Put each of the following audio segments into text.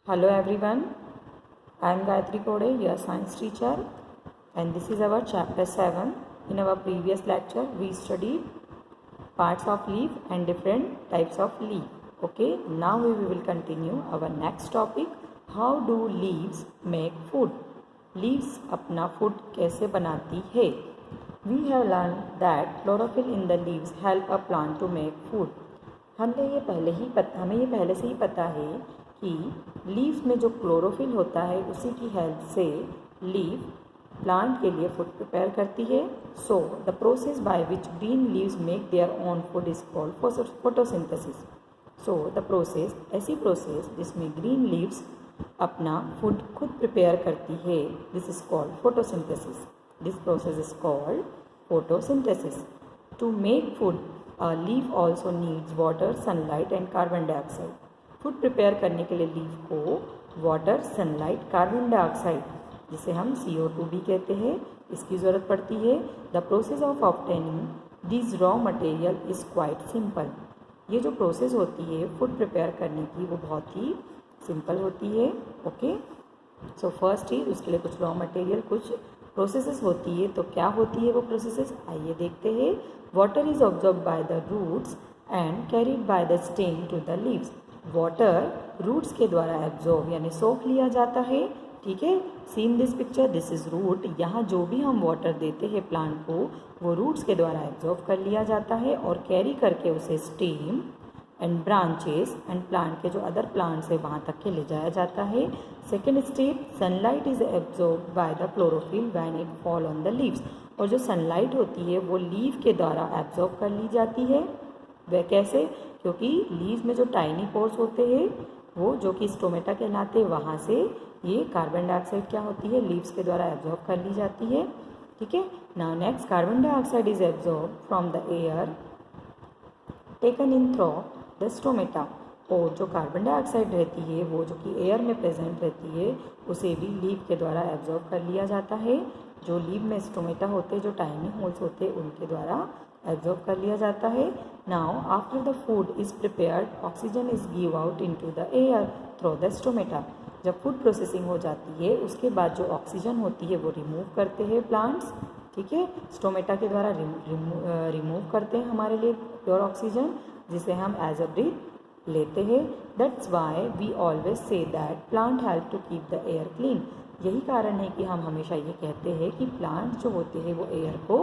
Hello everyone, I am Gayatri Kode, your science teacher, and this is our chapter 7. In our previous lecture, we studied parts of leaf and different types of leaf. Okay, now we will continue our next topic. How do leaves make food? Leaves अपना food कैसे बनाती है? We have learned that chlorophyll in the leaves help a plant to make food. हमें ये पहले से ही पता है कि लीव्स में जो क्लोरोफिल होता है उसी की हेल्प से लीफ प्लांट के लिए फूड प्रिपेयर करती है. So the process by which green leaves make their own food is called photosynthesis. So the process, ऐसी प्रोसेस जिसमें ग्रीन लीव्स अपना फूड खुद प्रिपेयर करती है, this is called photosynthesis. This process is called photosynthesis. To make food a leaf also needs water, sunlight and carbon dioxide. Food prepare करने के लिए leaf को वाटर, सनलाइट, कार्बन डाइऑक्साइड जिसे हम CO2 भी कहते हैं, इसकी ज़रूरत पड़ती है. The process of obtaining this raw material is quite simple. ये जो प्रोसेस होती है फूड प्रिपेयर करने की वो बहुत ही सिंपल होती है. ओके, सो फर्स्ट चीज़, उसके लिए कुछ रॉ मटेरियल, कुछ प्रोसेसेस होती है. तो क्या होती है वो प्रोसेसेस, आइए देखते हैं. Water is absorb by the roots and carried by the stem to the leaves. Water roots के द्वारा एब्जॉर्ब यानी सोख लिया जाता है. ठीक है, see in this picture, this is root. यहाँ जो भी हम वाटर देते हैं प्लांट को वो रूट्स के द्वारा एब्जॉर्ब कर लिया जाता है और कैरी करके उसे stem and branches and plant के जो अदर प्लांट्स है वहाँ तक के ले जाया जाता है. Second step, sunlight is absorb by the chlorophyll when it fall on the leaves. और जो सनलाइट होती है वो लीव के द्वारा एब्जॉर्ब कर ली जाती है. वह कैसे? क्योंकि लीव में जो टाइनी पोर्स होते हैं वो जो कि स्टोमेटा कहलाते हैं, वहाँ से ये कार्बन डाइऑक्साइड क्या होती है लीव्स के द्वारा एब्जॉर्ब कर ली जाती है. ठीक है, now next, carbon dioxide is absorb from the air taken in through the stomata. और जो कार्बन डाइऑक्साइड रहती है वो जो कि एयर में प्रेजेंट रहती है उसे भी लीव के द्वारा एब्जॉर्ब कर लिया जाता है. जो लीव में स्टोमेटा होते हैं, जो टाइनी होल्स होते हैं, उनके द्वारा एब्जॉर्ब कर लिया जाता है. Now after the food is prepared, oxygen is give out into the air through the stomata. जब फूड प्रोसेसिंग हो जाती है उसके बाद जो ऑक्सीजन होती है वो रिमूव करते हैं प्लांट्स. ठीक है, स्टोमेटा के द्वारा रिमूव करते हैं हमारे लिए प्योर ऑक्सीजन, जिसे हम एज अ ब्रीथ लेते हैं. That's why we always say that plant help to keep the air clean. यही कारण है कि हम हमेशा ये कहते हैं कि प्लांट जो होते हैं वो एयर को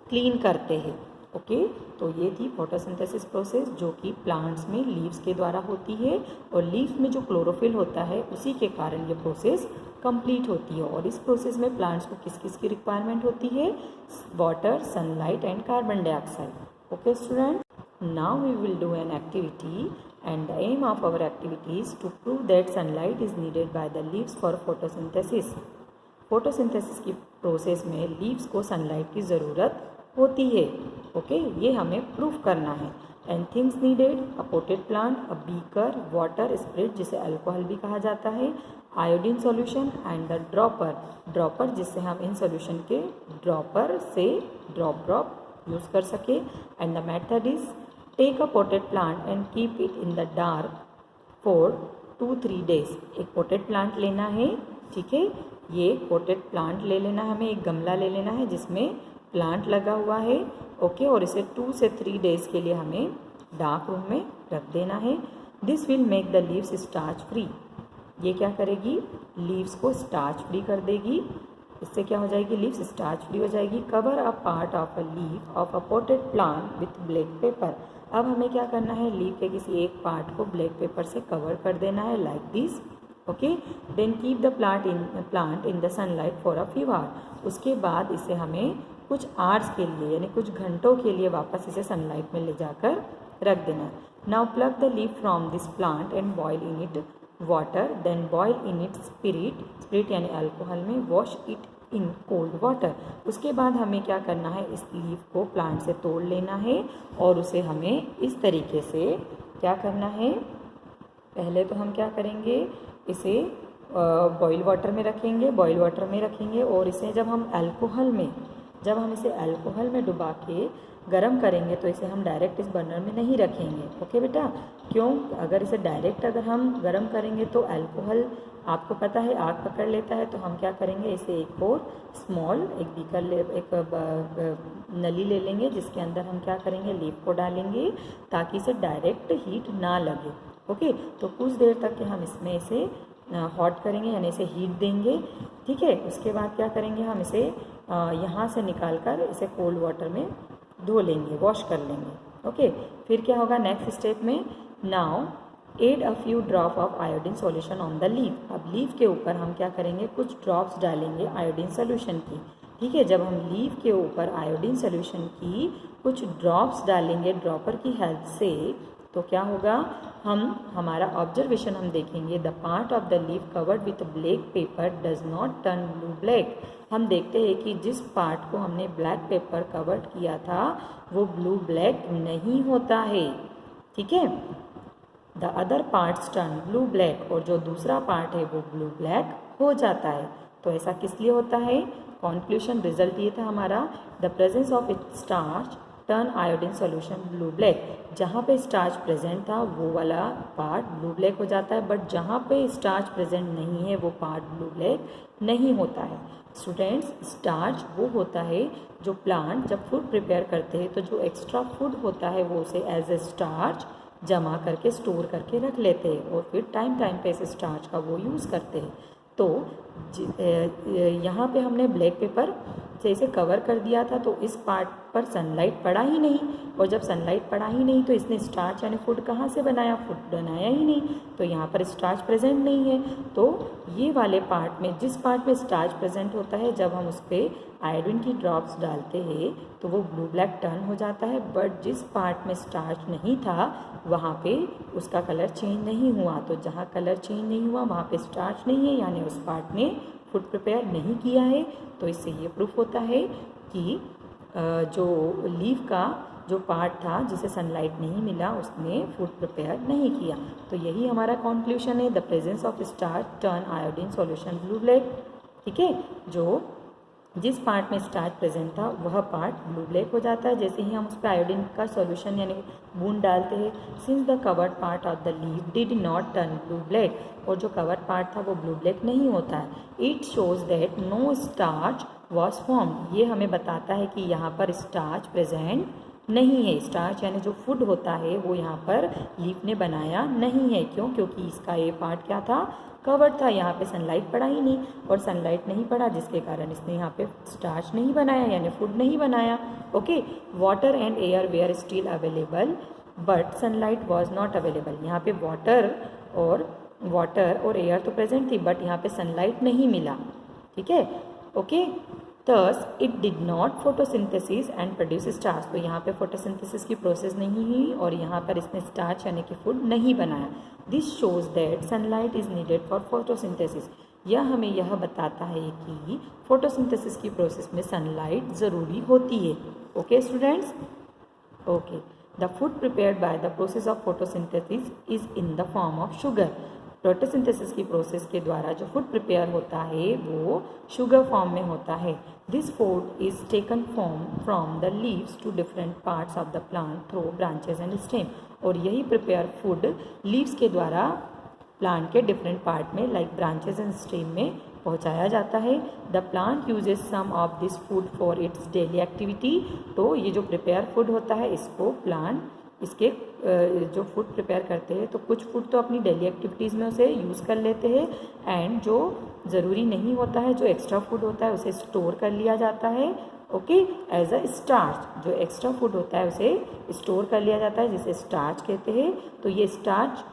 क्लीन करते हैं. ओके, तो ये थी फोटोसिंथेसिस प्रोसेस जो कि प्लांट्स में लीव्स के द्वारा होती है. और लीव्स में जो क्लोरोफिल होता है उसी के कारण ये प्रोसेस कंप्लीट होती है. और इस प्रोसेस में प्लांट्स को किस किस की रिक्वायरमेंट होती है? Water, sunlight and carbon dioxide. Okay student, now we will do an activity, and the aim of our activity is to prove that sunlight is needed by the leaves for photosynthesis. Photosynthesis की process में leaves को sunlight की ज़रूरत होती है. Okay, ये हमें proof करना है. And things needed, a potted plant, a beaker, water, spirit जिसे अल्कोहल भी कहा जाता है, iodine solution and the dropper जिससे हम इन सॉल्यूशन के ड्रॉपर से ड्रॉप यूज़ कर सके. And the method is, take a potted plant and keep it in the dark for 2-3 days. एक पोटेड प्लांट लेना है. ठीक है, ये पोटेड प्लांट ले लेना, हमें एक गमला ले लेना है जिसमें प्लांट लगा हुआ है. ओके, और इसे 2 से 3 days के लिए हमें डार्क रूम में रख देना है. This will make the leaves starch free. ये क्या करेगी? लीव्स को स्टार्च फ्री कर देगी. इससे क्या हो जाएगी? लीव्स स्टार्च फ्री हो जाएगी. Cover a part of a leaf of a potted plant with black pepper. अब हमें क्या करना है? लीफ के किसी एक पार्ट को ब्लैक पेपर से कवर कर देना है, like this. Okay, then keep the plant in the sunlight for a few hour. उसके बाद इसे हमें कुछ आवर्स के लिए यानी कुछ घंटों के लिए वापस इसे सनलाइट में ले जाकर रख देना है. Now plug the leaf from this plant and boil in it water, then boil in it spirit यानी अल्कोहल में, wash it in cold water. उसके बाद हमें क्या करना है? इस लीफ को प्लांट से तोड़ लेना है और उसे हमें इस तरीके से क्या करना है? पहले तो हम क्या करेंगे? इसे बॉयल वाटर में रखेंगे और इसे जब हम अल्कोहल में जब हम इसे अल्कोहल में डुबा के गरम करेंगे तो इसे हम डायरेक्ट इस बर्नर में नहीं रखेंगे। ओके बेटा, क्यों? अगर इसे डायरेक्ट अगर हम गरम करेंगे तो अल्कोहल आपको पता है आग पकड़ लेता है। तो हम क्या करेंगे, इसे एक और स्मॉल एक बीकर नली ले लेंगे, जिसके अंदर हम क्या करेंगे, लीफ को डालेंगे ताकि इसे डायरेक्ट हीट ना लगे। ओके, तो कुछ देर तक के हम इसमें इसे हॉट करेंगे, यानी इसे हीट देंगे। ठीक है, उसके बाद क्या करेंगे, हम इसे यहाँ से निकाल कर इसे कोल्ड वाटर में धो लेंगे, वॉश कर लेंगे। ओके, फिर क्या होगा नेक्स्ट स्टेप में, now add a few drop of iodine solution on the leaf. अब लीफ के ऊपर हम क्या करेंगे, कुछ ड्रॉप्स डालेंगे आयोडीन सोल्यूशन की। ठीक है, जब हम लीफ के ऊपर आयोडीन सोल्यूशन की कुछ ड्रॉप्स डालेंगे ड्रॉपर की हेल्प से, तो क्या होगा, हमारा ऑब्जर्वेशन हम देखेंगे, the part of the leaf covered with black pepper does not turn blue black. हम देखते हैं कि जिस पार्ट को हमने ब्लैक पेपर कवर्ड किया था वो ब्लू ब्लैक नहीं होता है। ठीक है, the other parts turn blue black, और जो दूसरा पार्ट है वो ब्लू ब्लैक हो जाता है। तो ऐसा किस लिए होता है, कॉन्क्लूशन रिजल्ट ये था हमारा, the presence of it starch turn iodine solution blue black. जहाँ पे स्टार्च प्रेजेंट था वो वाला पार्ट ब्लू ब्लैक हो जाता है, बट जहाँ पे स्टार्च प्रेजेंट नहीं है वो पार्ट ब्लू ब्लैक नहीं होता है। स्टूडेंट्स, स्टार्च वो होता है जो प्लांट जब फूड प्रिपेयर करते हैं तो जो एक्स्ट्रा फूड होता है वो उसे एज ए स्टार्च जमा करके स्टोर करके रख लेते हैं और फिर टाइम टाइम पे इस स्टार्च का वो यूज़ करते हैं। तो यहाँ पे हमने ब्लैक पेपर से इसे कवर कर दिया था, तो इस पार्ट पर सनलाइट पड़ा ही नहीं, और जब सनलाइट पड़ा ही नहीं तो इसने स्टार्च यानी फूड कहाँ से बनाया, फूड बनाया ही नहीं, तो यहाँ पर स्टार्च प्रेजेंट नहीं है। तो ये वाले पार्ट में, जिस पार्ट में स्टार्च प्रेजेंट होता है, जब हम उस पर आयोडीन की ड्रॉप्स डालते हैं तो वो ब्लू ब्लैक टर्न हो जाता है, बट जिस पार्ट में स्टार्च नहीं था वहाँ पे उसका कलर चेंज नहीं हुआ। तो जहाँ कलर चेंज नहीं हुआ वहाँ पे स्टार्च नहीं है, यानी उस पार्ट ने फूड प्रिपेयर नहीं किया है। तो इससे ये प्रूफ होता है कि जो लीफ का जो पार्ट था जिसे सनलाइट नहीं मिला उसने फूड प्रिपेयर नहीं किया। तो यही हमारा कंक्लूजन है, the presence of starch turn iodine solution blue black. ठीक है, जो जिस पार्ट में स्टार्च प्रेजेंट था वह पार्ट ब्लू ब्लैक हो जाता है जैसे ही हम उस पर आयोडीन का सॉल्यूशन यानी बूंद डालते हैं। Since the covered part of the leaf did not turn blue black, और जो कवर्ड पार्ट था वो ब्लू ब्लैक नहीं होता है। It shows that no starch was form, ये हमें बताता है कि यहाँ पर स्टार्च प्रेजेंट नहीं है। स्टार्च यानी जो फूड होता है वो यहाँ पर लीफ ने बनाया नहीं है। क्यों? क्योंकि इसका ये पार्ट क्या था, कवर्ड था, यहाँ पे सनलाइट पड़ा ही नहीं, और सनलाइट नहीं पड़ा जिसके कारण इसने यहाँ पे स्टार्च नहीं बनाया यानी फूड नहीं बनाया। Okay, water and air were still available but sunlight was not available. यहाँ पे वाटर और एयर तो प्रेजेंट थी बट यहाँ पे सनलाइट नहीं मिला। ठीक है, okay, thus it did not photosynthesis and produce starch। तो यहाँ पे फोटोसिंथेसिस की प्रोसेस नहीं हुई और यहाँ पर इसने स्टार्च यानी कि फूड नहीं बनाया। This shows that sunlight is needed for photosynthesis, यह हमें यह बताता है कि फोटोसिंथेसिस की प्रोसेस में सनलाइट ज़रूरी होती है। Okay students, okay, the food prepared by the process of photosynthesis is in the form of sugar. Photosynthesis की प्रोसेस के द्वारा जो फूड प्रिपेयर होता है वो शुगर फॉर्म में होता है। This food is taken from the leaves to different parts of the plant through branches and stem, और यही प्रिपेयर फूड लीव्स के द्वारा प्लांट के डिफरेंट पार्ट में लाइक ब्रांचेस एंड स्टेम में पहुंचाया जाता है। The plant uses some of this food for its daily activity. तो ये जो प्रिपेयर फूड होता है इसको प्लांट इसके जो फूड प्रिपेयर करते हैं तो कुछ फूड तो अपनी डेली एक्टिविटीज़ में उसे यूज़ कर लेते हैं, एंड जो ज़रूरी नहीं होता है, जो एक्स्ट्रा फूड होता है उसे स्टोर कर लिया जाता है। ओके, एज अ स्टार्च, जो एक्स्ट्रा फूड होता है उसे स्टोर कर लिया जाता है जिसे स्टार्च कहते हैं। तो ये स्टार्च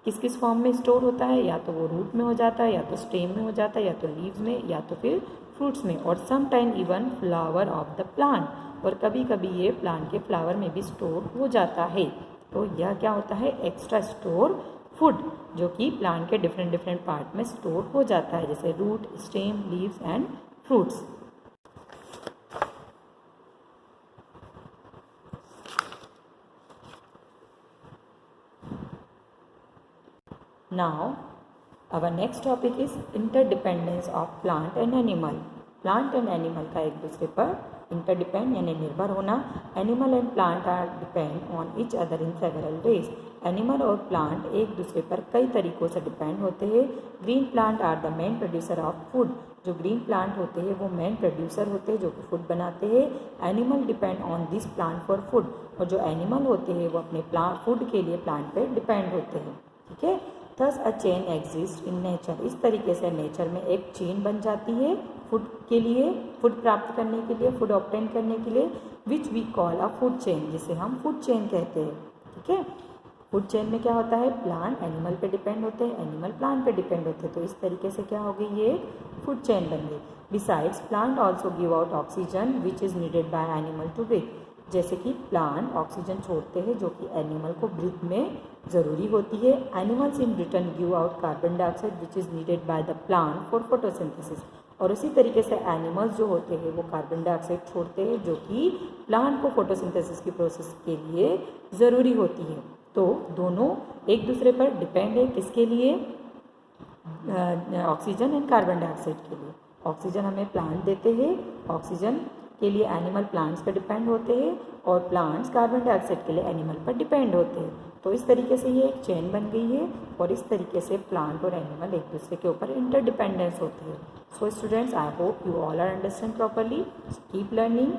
किस किस फॉर्म में स्टोर होता है, या तो वो रूट में हो जाता है, या तो स्टेम में हो जाता है, या तो लीव्स में, या तो फिर फ्रूट्स में, और some time even flower of the plant, और कभी कभी ये प्लांट के फ्लावर में भी स्टोर हो जाता है। तो यह क्या होता है, एक्स्ट्रा स्टोर फूड, जो कि प्लांट के डिफरेंट पार्ट में स्टोर हो जाता है जैसे root, stem, leaves and fruits. Now our next topic is interdependence of plant and animal। Plant and animal का एक दूसरे पर इंटरडिपेंड यानी निर्भर होना। Animal and plant are depend on each other in several ways. Animal और plant एक दूसरे पर कई तरीक़ों से डिपेंड होते हैं। Green plant are the main producer of food. जो ग्रीन प्लांट होते हैं वो मेन प्रोड्यूसर होते हैं जो कि फूड बनाते हैं। Animal depend on this plant for food. और जो एनिमल होते हैं वो अपने फूड के लिए प्लांट पे डिपेंड होते हैं। ठीक है, thus a chain exist in nature. इस तरीके से नेचर में एक चेन बन जाती है फूड के लिए, फूड प्राप्त करने के लिए, फूड ऑब्टेन करने के लिए, which we call a food chain, जिसे हम फूड चेन कहते हैं। ठीक है, फूड चेन में क्या होता है, प्लांट एनिमल पे डिपेंड होते हैं, एनिमल प्लांट पे डिपेंड होते हैं। तो इस तरीके से क्या हो गई, ये फूड चेन बन गई। Besides plant also give out oxygen which is needed by animal to breathe. जैसे कि प्लांट ऑक्सीजन छोड़ते हैं जो कि एनिमल को ब्रीथ में ज़रूरी होती है। Animals in return give out carbon dioxide which is needed by the plant for photosynthesis. और उसी तरीके से एनिमल्स जो होते हैं वो कार्बन डाइऑक्साइड छोड़ते हैं जो कि प्लांट को फोटोसिंथेसिस की प्रोसेस के लिए ज़रूरी होती है। तो दोनों एक दूसरे पर डिपेंड है, किसके लिए, ऑक्सीजन एंड कार्बन डाइऑक्साइड के लिए। ऑक्सीजन हमें प्लांट देते हैं, ऑक्सीजन के लिए एनिमल प्लांट्स पर डिपेंड होते हैं और प्लांट्स कार्बन डाइऑक्साइड के लिए एनिमल पर डिपेंड होते हैं। तो इस तरीके से ये एक चेन बन गई है और इस तरीके से प्लांट और एनिमल एक दूसरे के ऊपर इंटरडिपेंडेंस होते हैं। So students, I hope you all are understand properly. Keep learning.